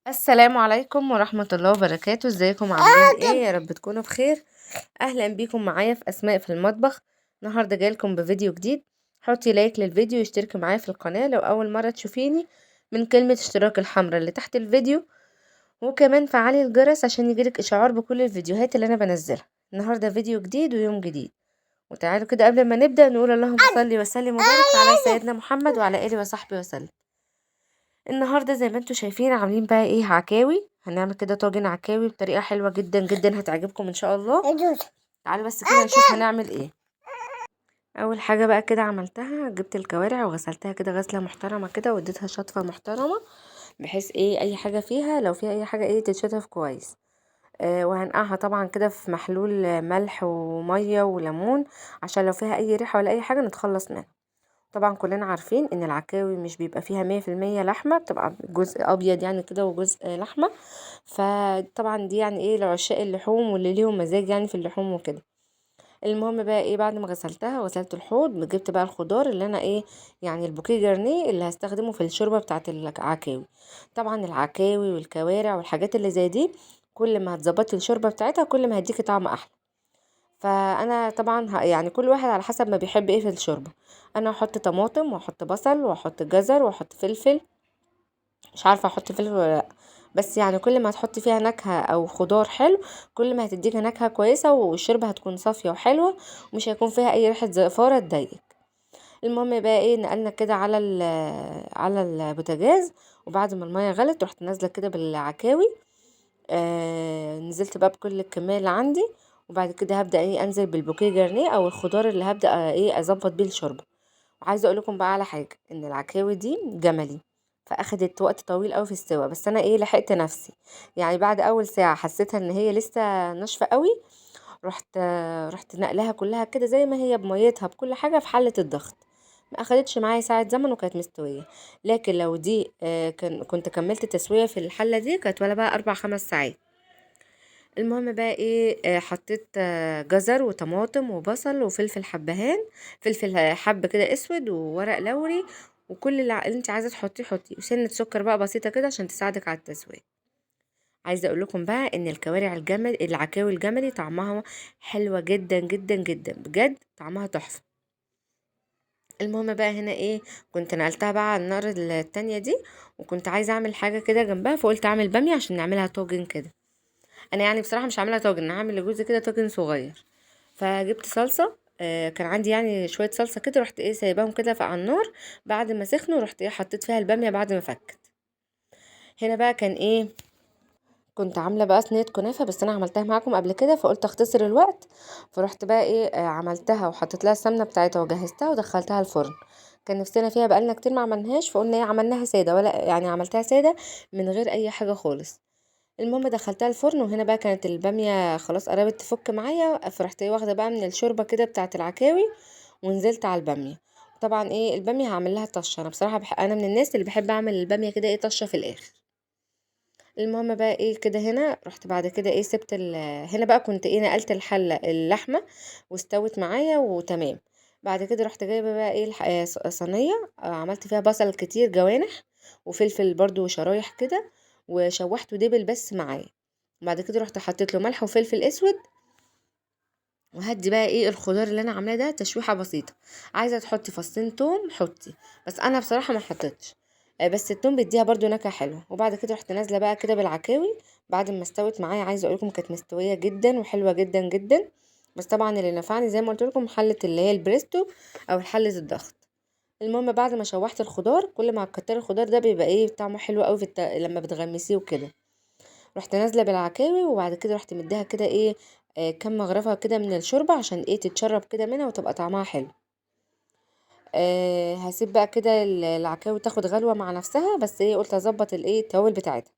السلام عليكم ورحمة الله وبركاته. ازيكم عاملين ايه؟ يا رب تكونوا بخير. اهلا بيكم معايا في اسماء في المطبخ. النهارده جايلكم بفيديو جديد. حطي لايك للفيديو واشتركي معايا في القناة لو اول مرة تشوفيني من كلمة اشتراك الحمراء اللي تحت الفيديو، وكمان فعلي الجرس عشان يجيلك اشعار بكل الفيديوهات اللي انا بنزلها. النهارده فيديو جديد ويوم جديد، وتعالوا كده قبل ما نبدأ نقول اللهم صل وسلم وبارك على سيدنا محمد وعلى اله وصحبه وسلم. النهارده زي ما انتوا شايفين عاملين بقى ايه، عكاوي. هنعمل كده طاجن عكاوي بطريقه حلوه جدا جدا هتعجبكم ان شاء الله. تعالوا بس كده نشوف هنعمل ايه. اول حاجه بقى كده عملتها، جبت الكوارع وغسلتها كده غسله محترمه كده واديتها شطفه محترمه، بحيث ايه اي حاجه فيها لو فيها اي حاجه ايه تتشطف كويس. وهنقعها طبعا كده في محلول ملح وميه وليمون عشان لو فيها اي ريحه ولا اي حاجه نتخلص منها. طبعا كلنا عارفين ان العكاوي مش بيبقى فيها 100% لحمة، بتبقى جزء ابيض يعني كده وجزء لحمة. فطبعا دي يعني ايه لعشاق اللحوم واللي ليهم مزاج يعني في اللحوم وكده. المهم بقى ايه، بعد ما غسلتها وغسلت الحوض جبت بقى الخضار اللي انا ايه، يعني البوكيه جرنيه اللي هستخدمه في الشوربة بتاعه العكاوي. طبعا العكاوي والكوارع والحاجات اللي زي دي كل ما هتظبطي الشوربة بتاعتها كل ما هتديكي طعم احلى. فانا طبعا يعني كل واحد على حسب ما بيحب ايه في الشوربه. انا هحط طماطم واحط بصل واحط جزر واحط فلفل. مش عارفه احط فلفل ولا لا، بس يعني كل ما تحطي فيها نكهه او خضار حلو كل ما هتديكي نكهه كويسه والشوربه هتكون صافيه وحلوه ومش هيكون فيها اي ريحه زفاره تضايقك. المهم بقى ايه، نقلنا كده على البوتاجاز، وبعد ما الميه غلت رحت نازله كده بالعكاوي. نزلت بقى بكل الكمية اللي عندي، وبعد كده هبدأ ايه انزل بالبوكيه جرنيه او الخضار اللي هبدأ ايه اظبط بيه الشوربة. وعايزة اقول لكم بقى على حاجة، ان العكاوي دي جملي فاخدت وقت طويل قوي في السوا، بس انا ايه لحقت نفسي. يعني بعد اول ساعة حسيتها ان هي لسه ناشفة قوي، رحت نقلها كلها كده زي ما هي بميتها بكل حاجة في حلة الضغط. ما اخدتش معايا ساعة زمن وكانت مستوية. لكن لو دي كنت كملت تسوية في الحلة دي كانت ولا بقى 4 5 ساعات. المهم بقى ايه، حطيت جزر وطماطم وبصل وفلفل حبهان، فلفل حب كده اسود وورق لوري، وكل اللي انت عايزه تحطيه حطيه، وسنه سكر بقى بسيطه كده عشان تساعدك على التسويه. عايزه اقول لكم بقى ان الكوارع الجمل العكاوي الجملي طعمها حلوه جدا جدا جدا بجد، طعمها تحفه. المهم بقى هنا ايه، كنت نقلتها بقى على النار التانية دي، وكنت عايزه اعمل حاجه كده جنبها فقلت اعمل باميه عشان نعملها طاجن كده. انا يعني بصراحه مش عاملها طاجن، انا هعمل لجوزي كده طاجن صغير. فجبت صلصه، كان عندي يعني شويه صلصه كده، رحت ايه سايباهم كده على النار. بعد ما سخنوا رحت ايه حطيت فيها الباميه بعد ما فكت. هنا بقى كان ايه، كنت عامله بقى صينيه كنافه، بس انا عملتها معاكم قبل كده فقلت اختصر الوقت. فرحت بقى ايه عملتها وحطيت لها السمنه بتاعتها وجهزتها ودخلتها الفرن. كان نفسنا فيها بقالنا كتير ما عملناهاش، فقلنا ايه عملناها ساده، ولا يعني عملتها ساده من غير اي حاجه خالص. المهم دخلتها الفرن، وهنا بقى كانت الباميه خلاص قربت تفك معايا، فرحت ايه واخده بقى من الشوربه كده بتاعه العكاوي ونزلت على الباميه. طبعا ايه الباميه هعمل لها طشه، انا بصراحه انا من الناس اللي بحب اعمل الباميه كده ايه طشه في الاخر. المهم بقى ايه كده هنا رحت بعد كده ايه سبت هنا بقى كنت ايه نقلت الحله اللحمه واستوت معايا وتمام. بعد كده رحت جايبه بقى ايه صينيه، عملت فيها بصل كتير جوانح وفلفل برضو شرايح كده، وشوحته دبل بس معايا. بعد كده رحت حطيت له ملح وفلفل اسود، وهدي بقى ايه الخضار اللي انا عاملاه ده تشويحه بسيطه. عايزه تحطي فصين توم حطي، بس انا بصراحه ما حطيتش. بس التوم بيديها برضو نكهه حلوه. وبعد كده رحت نازله بقى كده بالعكاوي بعد ما استوت معايا. عايزه اقول لكم كانت مستويه جدا وحلوه جدا جدا، بس طبعا اللي نفعني زي ما قلت لكم حله اللي هي البريستو او حله الضغط. المهم بعد ما شوحت الخضار، كل ما هتكتري الخضار ده بيبقى ايه طعمه حلو قوي لما بتغمسيه وكده. رحت نازله بالعكاوي، وبعد كده رحت مديها كده ايه كام مغرفه كده من الشوربه عشان ايه تتشرب كده منها وتبقى طعمها حلو. هسيب بقى كده العكاوي تاخد غلوه مع نفسها، بس ايه قلت اظبط الايه التوابل بتاعتها.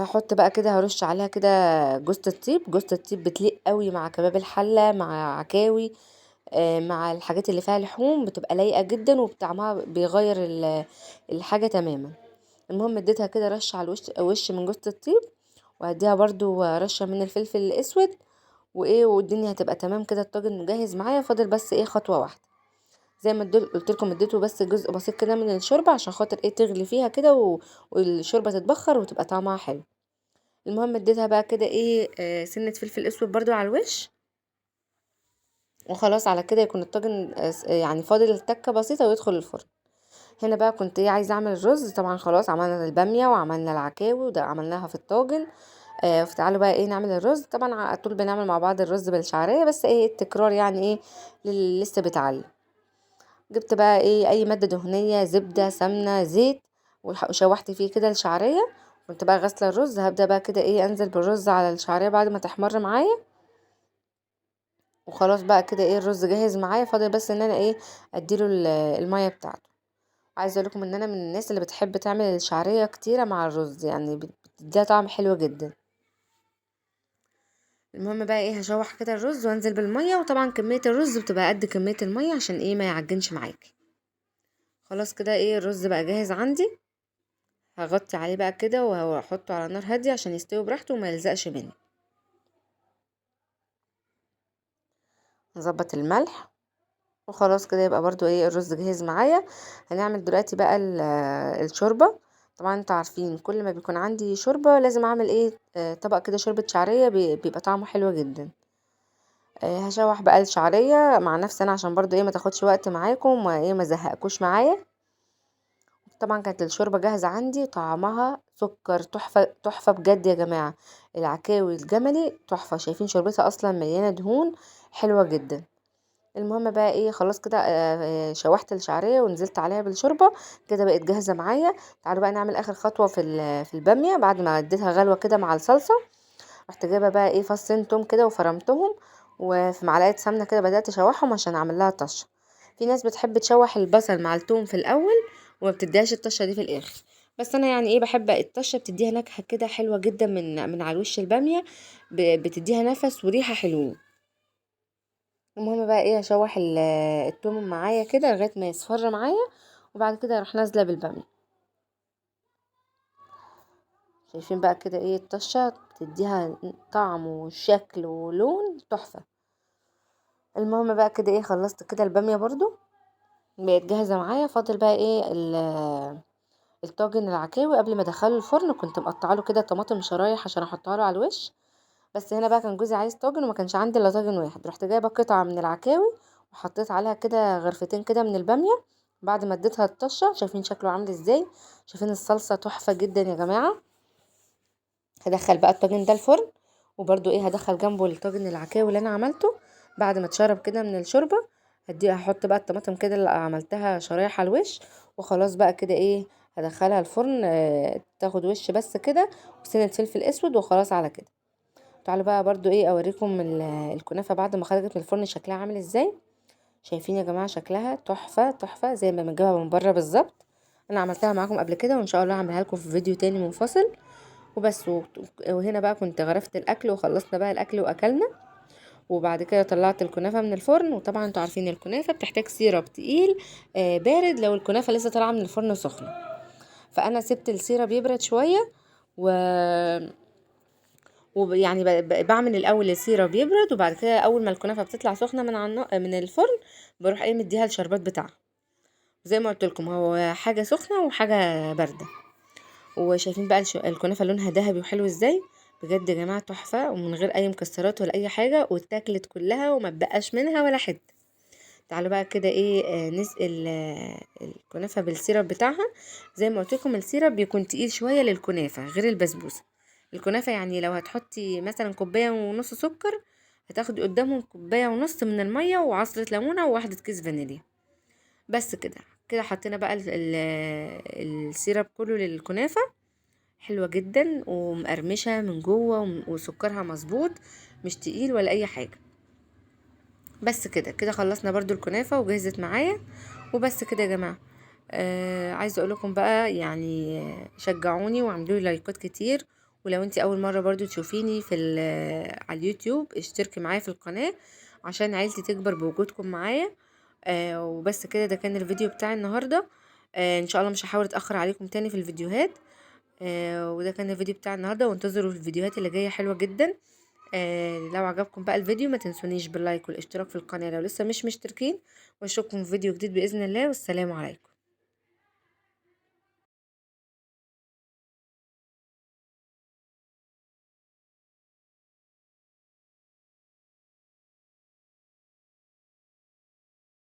هحط بقى كده هرش عليها كده جوزة الطيب. جوزة الطيب بتليق قوي مع كباب الحله مع عكاوي، مع الحاجات اللي فيها لحوم بتبقى لايقه جدا وبطعمها بيغير الحاجه تماما. المهم اديتها كده رش على الوش من جوزة الطيب، وهديها برضو رشة من الفلفل الاسود، وايه والدنيا هتبقى تمام كده. الطاجن مجهز معايا، فاضل بس ايه خطوة واحدة. زي ما قلت لكم اديته بس جزء بسيط كده من الشوربه عشان خاطر ايه تغلي فيها كده والشوربه تتبخر وتبقى طعمها حلو. المهم اديتها بقى كده ايه سنه فلفل اسود برضو على الوش. وخلاص على كده يكون الطاجن يعني فاضل تكه بسيطه ويدخل الفرن. هنا بقى كنت ايه عايزه اعمل الرز. طبعا خلاص عملنا الباميه وعملنا العكاوي وده عملناها في الطاجن. فتعالوا بقى ايه نعمل الرز. طبعا على طول بنعمل مع بعض الرز بالشعريه، بس ايه التكرار يعني ايه للي لسه بيتعلم. جبت بقى ايه اي ماده دهنيه، زبده، سمنه، زيت، وشوحت فيه كده الشعريه. كنت بقى غاسله الرز، هبدا بقى كده ايه انزل بالرز على الشعريه بعد ما تحمر معايا. وخلاص بقى كده ايه الرز جاهز معايا، فاضل بس ان انا ايه اديله الميه بتاعته. عايزه اقول لكم ان انا من الناس اللي بتحب تعمل الشعريه كتيره مع الرز، يعني بتديها طعم حلو جدا. المهم بقى ايه هشوح كده الرز وانزل بالميه، وطبعا كميه الرز بتبقى قد كميه الميه عشان ايه ما يعجنش معاكي. خلاص كده ايه الرز بقى جاهز عندي. هغطي عليه بقى كده وهحطه على نار هاديه عشان يستوي براحته وما يلزقش مني. نظبط الملح. وخلاص كده يبقى برضو ايه الرز جاهز معايا. هنعمل دلوقتي بقى الشوربه. طبعا انتوا عارفين كل ما بيكون عندي شوربه لازم اعمل ايه طبق كده شوربه شعريه بيبقى طعمه حلو جدا. هشوح بقى الشعريه مع نفسي انا عشان برضو ايه ما تاخدش وقت معاكم وما ايه ما زهقكوش معايا. طبعا كانت الشوربه جاهزه عندي، طعمها سكر تحفه تحفه بجد يا جماعه. العكاوي الجملي تحفه، شايفين شوربتها اصلا مليانه دهون حلوه جدا. المهم بقى ايه خلاص كده شوحت الشعريه ونزلت عليها بالشوربه كده بقت جاهزه معايا. تعالوا بقى نعمل اخر خطوه في الباميه بعد ما اديتها غلوه كده مع الصلصه. رحت جايبه بقى ايه فصين توم كده وفرمتهم، وفي معلقه سمنه كده بدات اشوحهم عشان اعمل لها طشه. في ناس بتحب تشوح البصل مع التوم في الاول وما بتديهاش الطشه دي في الاخر، بس انا يعني ايه بحب الطشه بتديها نكهه كده حلوه جدا من على وش الباميه. بتديها نفس وريحه حلوين. المهم بقى ايه اشوح التوم معايا كده لغايه ما يصفر معايا، وبعد كده اروح نازله بالباميه. شايفين بقى كده ايه الطشه بتديها طعم وشكل ولون تحفه. المهم بقى كده ايه خلصت كده الباميه برضو بقت جاهزه معايا. فاضل بقى ايه الطاجن العكاوي. قبل ما ادخله الفرن كنت مقطعه له كده طماطم شرايح عشان احطها له على الوش. بس هنا بقى كان جوزي عايز طاجن وما كانش عندي الا طاجن واحد، رحت جايبه قطعه من العكاوي وحطيت عليها كده غرفتين كده من الباميه. بعد ما اديتها الطشه شايفين شكله عامل ازاي، شايفين الصلصه تحفه جدا يا جماعه. هدخل بقى الطاجن ده الفرن، وبرده ايه هدخل جنبه الطاجن العكاوي اللي انا عملته بعد ما اتشرب كده من الشوربه. هحط بقى الطماطم كده اللي عملتها شرايح على الوش. وخلاص بقى كده ايه هدخلها الفرن تاخد وش بس كده وسنه فلفل اسود وخلاص على كده. تعالوا بقى برضو ايه اوريكم الكنافه بعد ما خرجت من الفرن شكلها عامل ازاي. شايفين يا جماعه شكلها تحفه تحفه زي ما بنجيبها من بره بالظبط. انا عملتها معاكم قبل كده وان شاء الله هعملها لكم في فيديو تاني منفصل وبس. وهنا بقى كنت غرفت الاكل وخلصنا بقى الاكل واكلنا. وبعد كده طلعت الكنافه من الفرن. وطبعا انتوا عارفين الكنافه بتحتاج سيرب تقيل بارد لو الكنافه لسه طالعه من الفرن سخنه. فانا سبت السيرب يبرد شويه و ويعني بعمل الاول السيرب بيبرد، وبعد كده اول ما الكنافه بتطلع سخنه من الفرن بروح ايه مديها الشربات بتاعها. زي ما قلت لكم هو حاجه سخنه وحاجه بارده. وشايفين بقى الكنافه لونها ذهبي وحلو ازاي. بجد يا جماعه تحفه ومن غير اي مكسرات ولا اي حاجه، واتاكلت كلها وما بقاش منها ولا حته. تعالوا بقى كده ايه نسقي الكنافه بالسيرب بتاعها. زي ما قلت لكم السيرب بيكون تقيل شويه للكنافه غير البسبوسه. الكنافه يعني لو هتحطي مثلا كوبايه ونص سكر هتاخدي قدامهم كوبايه ونص من الميه وعصره ليمونه وواحده كيس فانيليا. بس كده كده حطينا بقى السيرب كله للكنافه. حلوه جدا ومقرمشه من جوه وسكرها مظبوط، مش تقيل ولا اي حاجه. بس كده كده خلصنا برضو الكنافه وجهزت معايا. وبس كده يا جماعه عايزه اقول لكم بقى يعني شجعوني واعملوا لي لايكات كتير. ولو انتي اول مره برضو تشوفيني على اليوتيوب اشتركي معايا في القناه عشان عيلتي تكبر بوجودكم معايا. وبس كده ده كان الفيديو بتاع النهارده. ان شاء الله مش هحاول اتاخر عليكم تاني في الفيديوهات. وده كان الفيديو بتاع النهارده، وانتظروا الفيديوهات اللي جايه حلوه جدا. لو عجبكم بقى الفيديو ما تنسونيش باللايك والاشتراك في القناه لو لسه مش مشتركين، واشوفكم في فيديو جديد بإذن الله، والسلام عليكم.